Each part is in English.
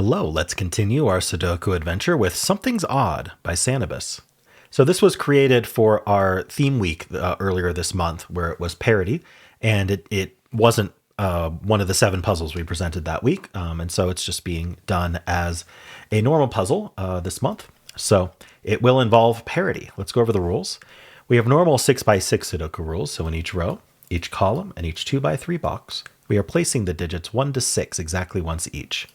Hello, let's continue our Sudoku adventure with Something's Odd by Sanabas. So this was created for our theme week earlier this month, where it was parody, and it wasn't one of the 7 puzzles we presented that week, and so it's just being done as a normal puzzle this month. So it will involve parody. Let's go over the rules. We have normal 6x6 Sudoku rules, so in each row, each column, and each 2x3 box, we are placing the digits 1 to 6 exactly once each.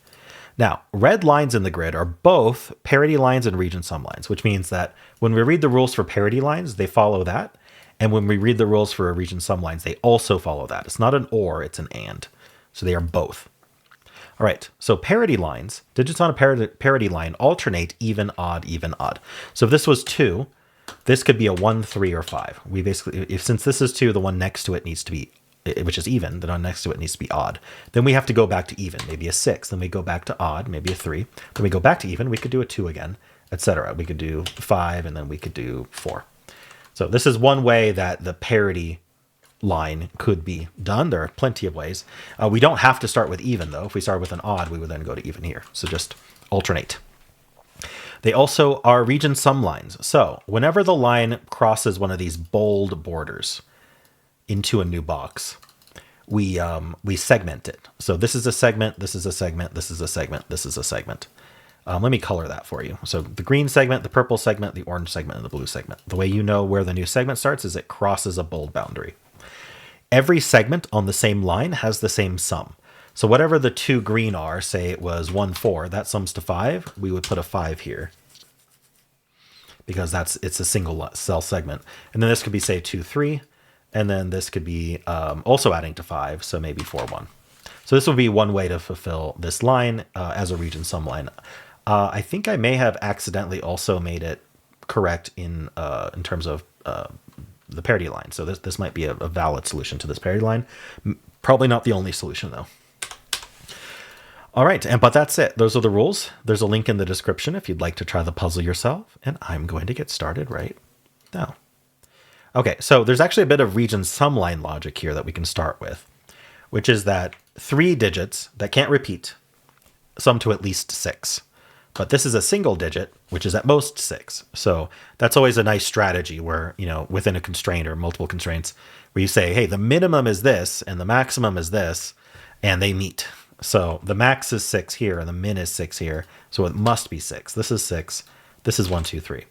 Now, red lines in the grid are both parity lines and region sum lines, which means that when we read the rules for parity lines, they follow that. And when we read the rules for region sum lines, they also follow that. It's not an or, it's an and. So they are both. All right, so parity lines, digits on a parity line alternate even, odd, even, odd. So if this was 2, this could be a 1, 3, or 5. We basically, since this is 2, the one next to it needs to be, which is even, the one next to it needs to be odd. Then we have to go back to even, maybe a 6. Then we go back to odd, maybe a 3. Then we go back to even, we could do a 2 again, etc. We could do 5, and then we could do 4. So this is one way that the parity line could be done. There are plenty of ways. We don't have to start with even, though. If we start with an odd, we would then go to even here. So just alternate. They also are region sum lines. So whenever the line crosses one of these bold borders into a new box, we segment it. So this is a segment, this is a segment, this is a segment, this is a segment. Let me color that for you. So the green segment, the purple segment, the orange segment, and the blue segment. The way you know where the new segment starts is it crosses a bold boundary. Every segment on the same line has the same sum. So whatever the 2 green are, say it was 1, 4, that sums to 5. We would put a 5 here because it's a single cell segment. And then this could be, say, 2, 3. And then this could be also adding to 5, so maybe 4, 1. So this would be one way to fulfill this line as a region sum line. I think I may have accidentally also made it correct in terms of the parity line. So this might be a valid solution to this parity line. Probably not the only solution, though. All right, but that's it. Those are the rules. There's a link in the description if you'd like to try the puzzle yourself. And I'm going to get started right now. Okay, so there's actually a bit of region sum line logic here that we can start with, which is that 3 digits that can't repeat sum to at least 6. But this is a single digit, which is at most 6. So that's always a nice strategy where, within a constraint or multiple constraints, where you say, hey, the minimum is this and the maximum is this, and they meet. So the max is 6 here and the min is 6 here. So it must be 6. This is 6. This is 1, 2, 3.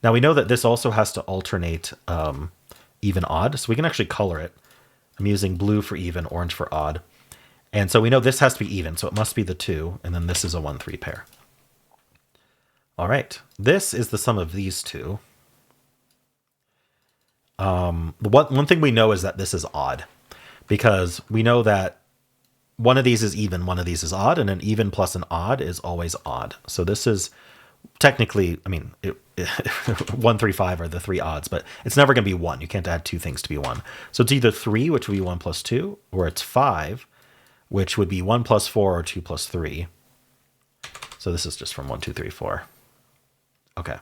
Now we know that this also has to alternate even odd, so we can actually color it. I'm using blue for even, orange for odd. And so we know this has to be even, so it must be the 2, and then this is a 1, 3 pair. All right, this is the sum of these 2. The one thing we know is that this is odd, because we know that one of these is even, one of these is odd, and an even plus an odd is always odd. So this is technically, 1, 3, 5 are the 3 odds, but it's never going to be 1. You can't add 2 things to be 1. So it's either 3, which would be 1 plus 2, or it's 5, which would be 1 plus 4 or 2 plus 3. So this is just from 1, 2, 3, 4. Okay.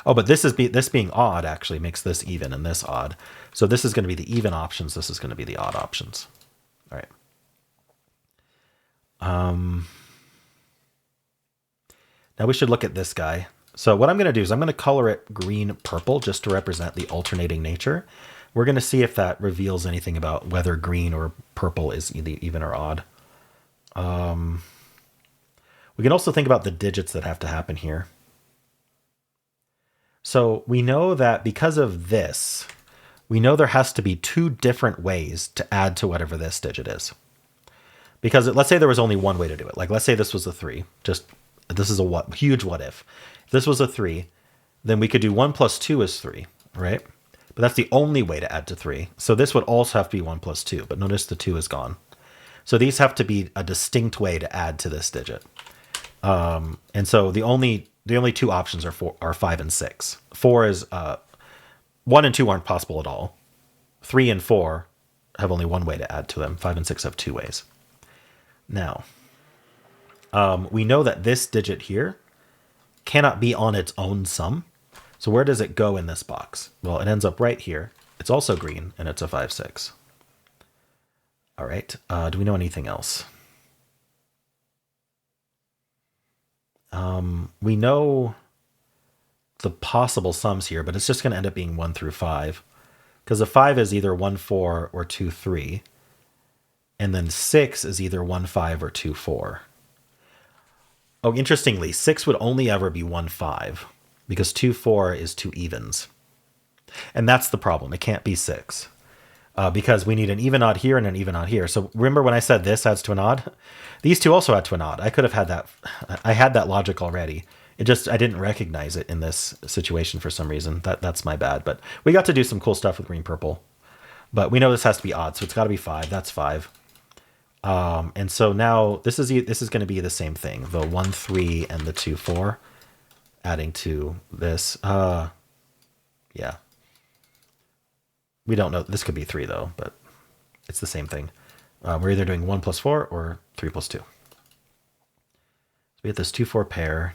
Oh, but this being odd actually makes this even and this odd. So this is going to be the even options. This is going to be the odd options. All right. Now we should look at this guy. So what I'm going to do is I'm going to color it green purple just to represent the alternating nature. We're going to see if that reveals anything about whether green or purple is even or odd. We can also think about the digits that have to happen here. So we know that because of this, we know there has to be 2 different ways to add to whatever this digit is. Because let's say there was only one way to do it. Like let's say this was a 3, this is a huge what if. If this was a 3, then we could do 1 plus 2 is 3, right? But that's the only way to add to 3. So this would also have to be 1 plus 2, but notice the 2 is gone. So these have to be a distinct way to add to this digit. And so the only 2 options are 5 and 6. 4 is 1 and 2 aren't possible at all. 3 and 4 have only one way to add to them. 5 and 6 have 2 ways. Now, we know that this digit here cannot be on its own sum. So where does it go in this box? Well, it ends up right here. It's also green, and it's a 5, 6. All right. Do we know anything else? We know the possible sums here, but it's just going to end up being 1 through 5. Because a 5 is either 1, 4 or 2, 3. And then 6 is either 1, 5 or 2, 4. Oh, interestingly, 6 would only ever be 1, 5. Because 2, 4 is 2 evens. And that's the problem. It can't be 6. Because we need an even odd here and an even odd here. So remember when I said this adds to an odd? These two also add to an odd. I could have had that. I had that logic already. It just, I didn't recognize it in this situation for some reason. That's my bad. But we got to do some cool stuff with green purple. But we know this has to be odd, so it's got to be 5. That's 5. And so now this is going to be the same thing. The 1, 3 and the 2, 4 adding to this. Yeah. We don't know. This could be 3 though, but it's the same thing. We're either doing 1 plus 4 or 3 plus 2. So we get this 2, 4 pair.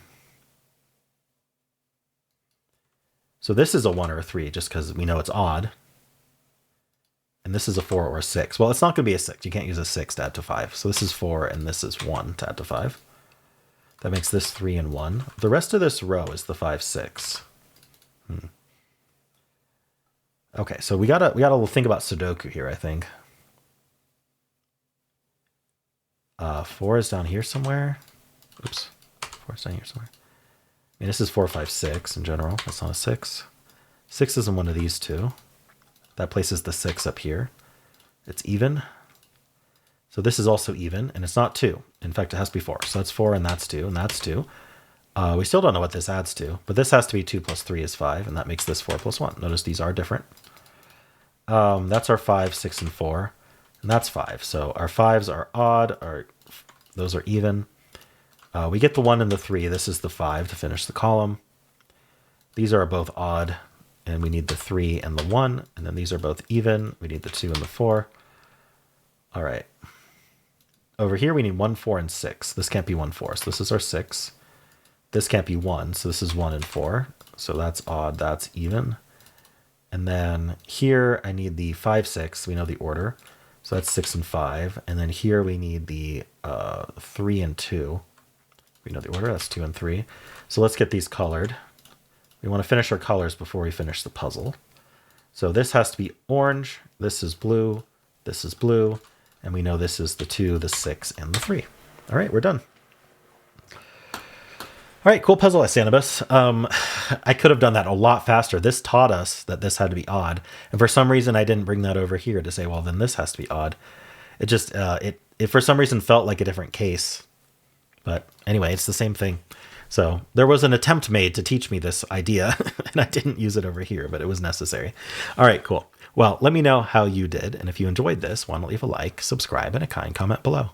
So this is a 1 or a 3 just because we know it's odd. And this is a 4 or a 6. Well, it's not going to be a 6. You can't use a 6 to add to 5. So this is 4 and this is 1 to add to 5. That makes this 3 and 1. The rest of this row is the 5, 6. Okay, so we gotta think about Sudoku here, I think. 4 is down here somewhere. Oops. 4 is down here somewhere. I mean, this is 4, 5, 6 in general. That's not a 6. 6 isn't one of these two. That places the 6 up here. It's even. So this is also even, and it's not 2. In fact, it has to be 4. So that's 4, and that's 2, and that's 2. We still don't know what this adds to, but this has to be 2 plus 3 is 5, and that makes this 4 plus 1. Notice these are different. That's our 5, 6, and 4, and that's 5. So our 5s are odd, those are even. We get the 1 and the 3. This is the 5 to finish the column. These are both odd, and we need the 3 and the 1, and then these are both even. We need the 2 and the 4. All right. Over here, we need 1, 4, and 6. This can't be 1, 4, so this is our 6. This can't be 1, so this is 1 and 4. So that's odd, that's even. And then here, I need the 5, 6. We know the order. So that's 6 and 5. And then here, we need the 3 and 2. We know the order. That's 2 and 3. So let's get these colored. We want to finish our colors before we finish the puzzle. So this has to be orange. This is blue. This is blue. And we know this is the 2, the 6, and the 3. All right, we're done. All right, cool puzzle, sanabas. I could have done that a lot faster. This taught us that this had to be odd. And for some reason, I didn't bring that over here to say, well, then this has to be odd. It just, it for some reason felt like a different case. But anyway, it's the same thing. So there was an attempt made to teach me this idea, and I didn't use it over here, but it was necessary. All right, cool. Well, let me know how you did. And if you enjoyed this, why don't leave a like, subscribe, and a kind comment below.